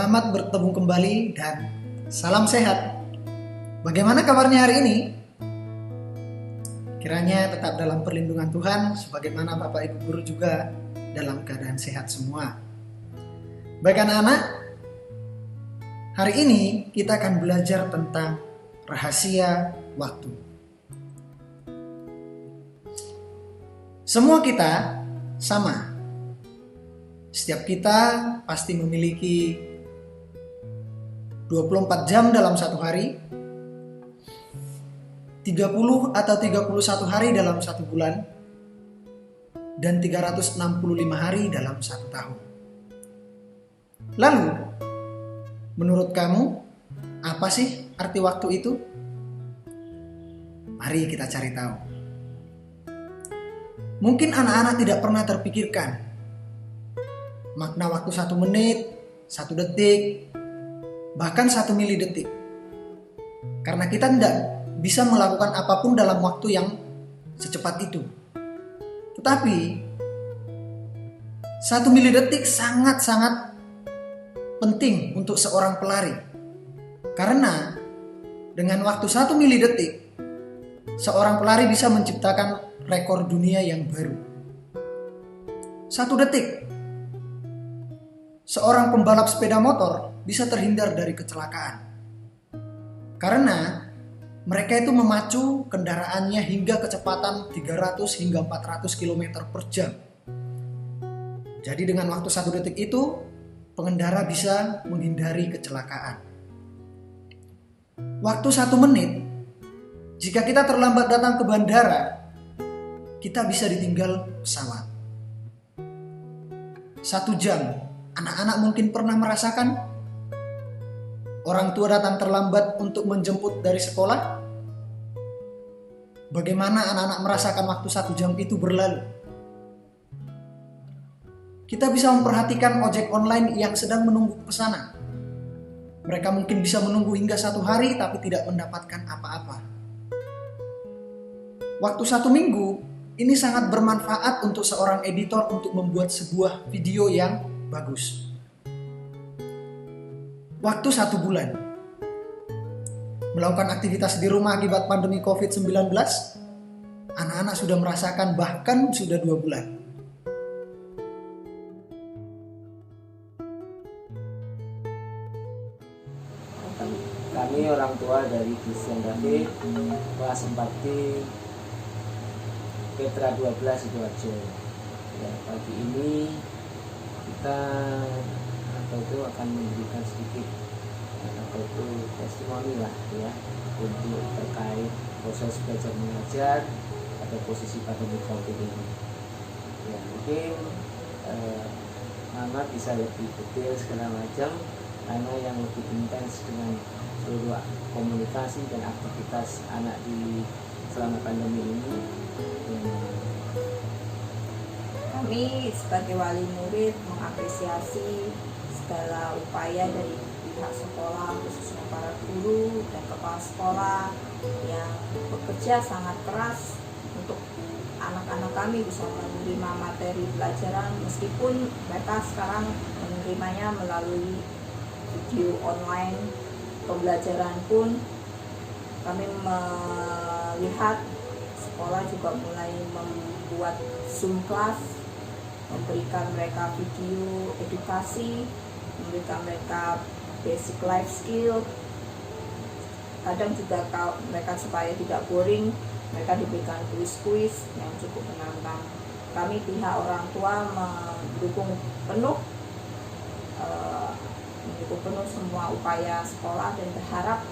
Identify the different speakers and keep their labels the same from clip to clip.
Speaker 1: Selamat bertemu kembali dan salam sehat. Bagaimana kabarnya hari ini? Kiranya tetap dalam perlindungan Tuhan, sebagaimana Bapak Ibu Guru juga dalam keadaan sehat semua. Baik anak-anak, hari ini kita akan belajar tentang rahasia waktu. Semua kita sama. Setiap kita pasti memiliki 24 jam dalam satu hari, 30 atau 31 hari dalam satu bulan, dan 365 hari dalam satu tahun. Lalu, menurut kamu, apa sih arti waktu itu? Mari kita cari tahu. Mungkin anak-anak tidak pernah terpikirkan makna waktu 1 menit, 1 detik, bahkan 1 milidetik. Karena kita tidak bisa melakukan apapun dalam waktu yang secepat itu. Tetapi 1 milidetik sangat-sangat penting untuk seorang pelari. Karena dengan waktu 1 milidetik, seorang pelari bisa menciptakan rekor dunia yang baru. 1 detik, seorang pembalap sepeda motor bisa terhindar dari kecelakaan. Karena mereka itu memacu kendaraannya hingga kecepatan 300 hingga 400 km per jam. Jadi dengan waktu 1 detik itu, pengendara bisa menghindari kecelakaan. Waktu 1 menit, jika kita terlambat datang ke bandara, kita bisa ditinggal pesawat. 1 jam, anak-anak mungkin pernah merasakan orang tua datang terlambat untuk menjemput dari sekolah. Bagaimana anak-anak merasakan waktu 1 jam itu berlalu? Kita bisa memperhatikan ojek online yang sedang menunggu pesanan. Mereka mungkin bisa menunggu hingga 1 hari tapi tidak mendapatkan apa-apa. Waktu 1 minggu, ini sangat bermanfaat untuk seorang editor untuk membuat sebuah video yang bagus. Waktu 1 bulan, melakukan aktivitas di rumah akibat pandemi COVID-19, anak-anak sudah merasakan bahkan sudah 2 bulan.
Speaker 2: Kami orang tua dari Christian David, kelas 4D, Petra 12 Sidoarjo. Ya, pagi ini kita akan memberikan sedikit testimoni lah ya untuk terkait proses belajar mengajar pada posisi pandemi COVID ini. Ya, mungkin Mama bisa lebih detail segala macam karena yang lebih intens dengan seluruh komunikasi dan aktivitas anak di selama pandemi ini.
Speaker 3: Kami sebagai wali murid mengapresiasi segala upaya dari pihak sekolah, khususnya para guru dan kepala sekolah yang bekerja sangat keras untuk anak-anak kami bisa menerima materi pelajaran, meskipun mereka sekarang menerimanya melalui video online. Pembelajaran pun kami melihat sekolah juga mulai membuat Zoom class, memberikan mereka video edukasi, memberikan mereka basic life skill. Kadang juga kalau mereka supaya tidak boring, mereka diberikan kuis-kuis yang cukup menantang. Kami pihak orang tua mendukung penuh semua upaya sekolah dan berharap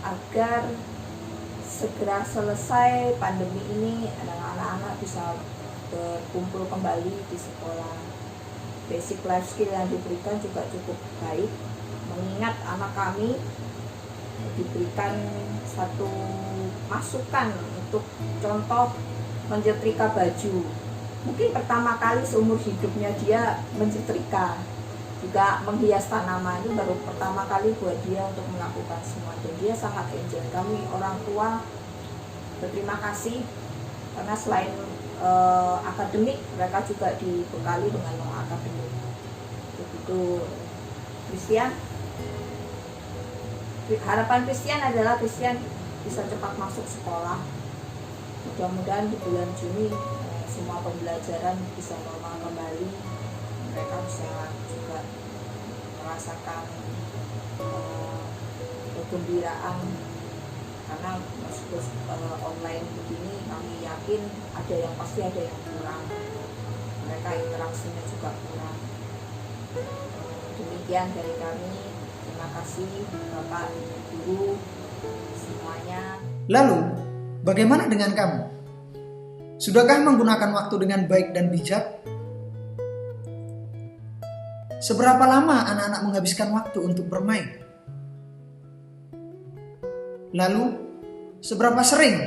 Speaker 3: agar segera selesai pandemi ini dan anak-anak bisa berkumpul kembali di sekolah. Basic life skill yang diberikan juga cukup baik, mengingat anak kami diberikan satu masukan untuk contoh menyetrika baju. Mungkin pertama kali seumur hidupnya dia menyetrika, juga menghias tanaman, itu baru pertama kali buat dia untuk melakukan semua, dan dia sangat enjoy. Kami orang tua berterima kasih karena selain akademik, mereka juga dibekali dengan non akademik. Begitu Christian. Harapan Christian adalah Christian bisa cepat masuk sekolah. Mudah-mudahan di bulan Juni semua pembelajaran bisa normal kembali. Mereka bisa juga merasakan kegembiraan, karena meskipun online begini kami yakin pasti ada yang kurang. Mereka interaksinya juga kurang. Demikian dari kami. Terima kasih Bapak, Ibu, semuanya.
Speaker 1: Lalu, bagaimana dengan kamu? Sudahkah menggunakan waktu dengan baik dan bijak? Seberapa lama anak-anak menghabiskan waktu untuk bermain? Lalu, seberapa sering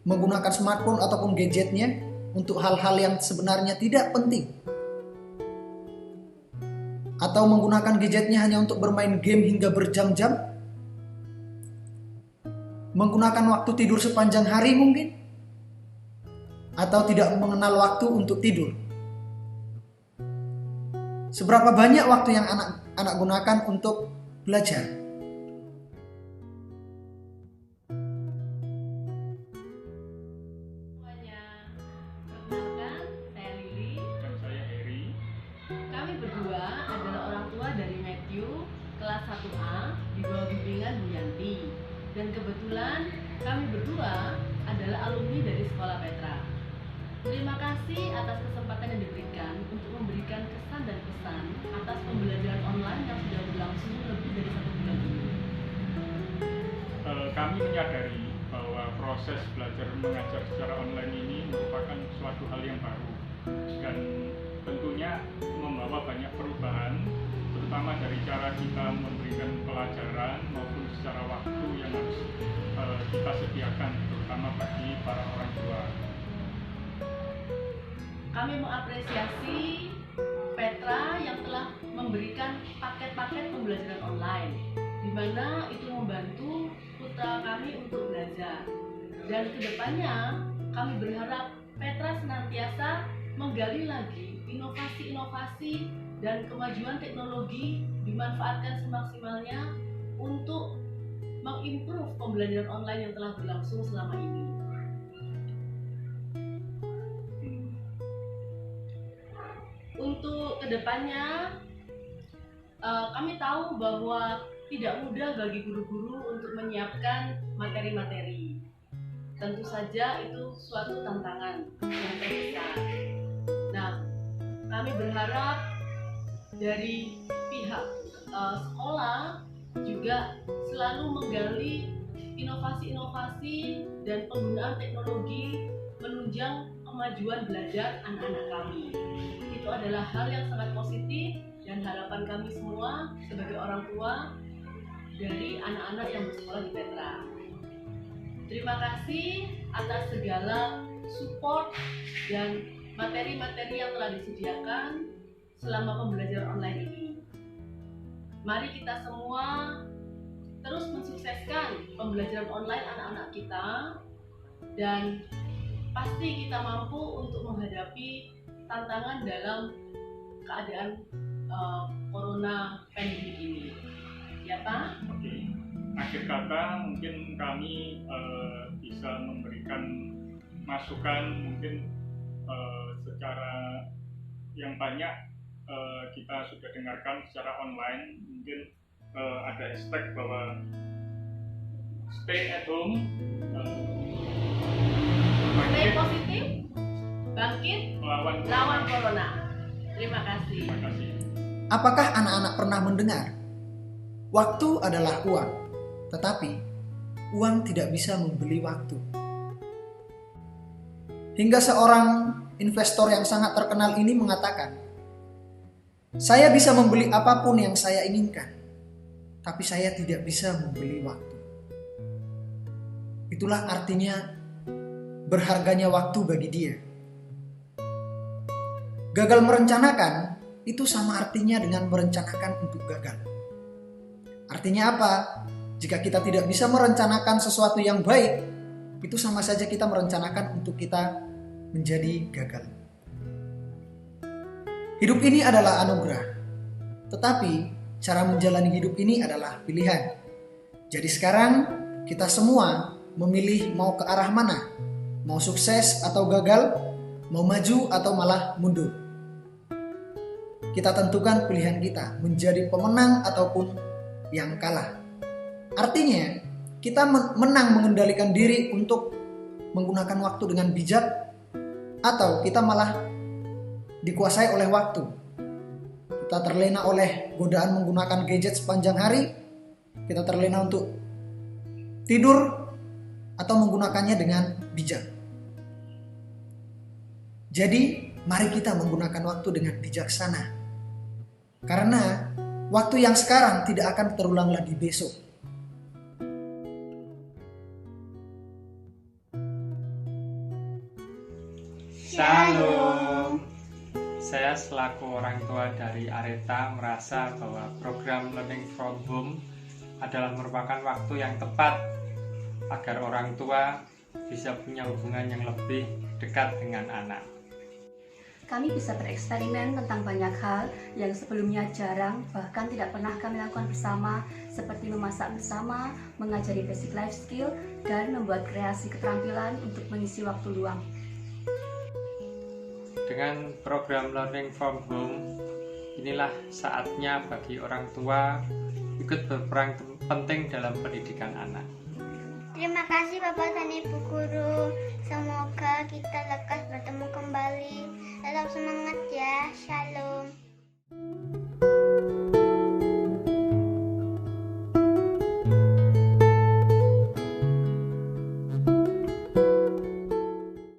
Speaker 1: menggunakan smartphone ataupun gadgetnya untuk hal-hal yang sebenarnya tidak penting? Atau menggunakan gadgetnya hanya untuk bermain game hingga berjam-jam? Menggunakan waktu tidur sepanjang hari mungkin? Atau tidak mengenal waktu untuk tidur? Seberapa banyak waktu yang anak-anak gunakan untuk belajar?
Speaker 4: Semuanya, perkenalkan, saya Lili.
Speaker 5: Dan saya Heri.
Speaker 4: Kami berdua adalah orang tua dari Matthew, kelas 1A, di bawah bimbingan Bu Yanti. Dan kebetulan kami berdua adalah alumni dari Sekolah Petra. Terima kasih atas kesempatan yang diberikan untuk memberikan kesan dan pesan atas pembelajaran online yang sudah berlangsung lebih dari 1 bulan ini.
Speaker 5: Kami menyadari bahwa proses belajar mengajar secara online ini merupakan suatu hal yang baru dan tentunya membawa banyak perubahan, terutama dari cara kita memberikan pelajaran maupun secara waktu yang harus kita sediakan, terutama bagi para orang tua.
Speaker 4: Kami mengapresiasi Petra yang telah memberikan paket-paket pembelajaran online, di mana itu membantu putra kami untuk belajar. Dan kedepannya kami berharap Petra senantiasa menggali lagi inovasi-inovasi dan kemajuan teknologi dimanfaatkan semaksimalnya untuk mengimprove pembelajaran online yang telah berlangsung selama ini. Untuk kedepannya, kami tahu bahwa tidak mudah bagi guru-guru untuk menyiapkan materi-materi. Tentu saja itu suatu tantangan yang terbesar. Nah, kami berharap dari pihak sekolah juga selalu menggali inovasi-inovasi dan penggunaan teknologi menunjang kemajuan belajar anak-anak kami. Itu adalah hal yang sangat positif dan harapan kami semua sebagai orang tua dari anak-anak yang bersekolah di Petra. Terima kasih atas segala support dan materi-materi yang telah disediakan selama pembelajaran online ini. Mari kita semua terus mensukseskan pembelajaran online anak-anak kita, dan pasti kita mampu untuk menghadapi tantangan dalam keadaan corona pandemi ini. Ya Pak?
Speaker 5: Oke. Akhir kata mungkin kami bisa memberikan masukan mungkin secara yang banyak kita sudah dengarkan secara online. Mungkin ada hashtag bahwa stay at home,
Speaker 4: Stay positif, bangkit,
Speaker 5: lawan
Speaker 4: corona. Terima kasih.
Speaker 5: Terima kasih.
Speaker 1: Apakah anak-anak pernah mendengar? Waktu adalah uang, tetapi uang tidak bisa membeli waktu. Hingga seorang investor yang sangat terkenal ini mengatakan, saya bisa membeli apapun yang saya inginkan, tapi saya tidak bisa membeli waktu. Itulah artinya berharganya waktu bagi dia. Gagal merencanakan itu sama artinya dengan merencanakan untuk gagal. Artinya apa? Jika kita tidak bisa merencanakan sesuatu yang baik, itu sama saja kita merencanakan untuk kita menjadi gagal. Hidup ini adalah anugerah, tetapi cara menjalani hidup ini adalah pilihan. Jadi sekarang kita semua memilih mau ke arah mana, mau sukses atau gagal, mau maju atau malah mundur. Kita tentukan pilihan kita menjadi pemenang ataupun yang kalah. Artinya kita menang mengendalikan diri untuk menggunakan waktu dengan bijak, atau kita malah dikuasai oleh waktu. Kita terlena oleh godaan menggunakan gadget sepanjang hari, kita terlena untuk tidur atau menggunakannya dengan bijak. Jadi, mari kita menggunakan waktu dengan bijaksana. Karena waktu yang sekarang tidak akan terulang lagi besok.
Speaker 5: Shalom. Saya selaku orang tua dari Areta merasa bahwa program Learning from Home adalah merupakan waktu yang tepat agar orang tua bisa punya hubungan yang lebih dekat dengan anak.
Speaker 6: Kami bisa bereksperimen tentang banyak hal yang sebelumnya jarang, bahkan tidak pernah kami lakukan bersama, seperti memasak bersama, mengajari basic life skill, dan membuat kreasi keterampilan untuk mengisi waktu luang.
Speaker 5: Dengan program Learning from Home, inilah saatnya bagi orang tua ikut berperan penting dalam pendidikan anak.
Speaker 7: Terima kasih Bapak dan Ibu Guru. Semoga kita lekas bertemu kembali. Tetap semangat ya. Shalom.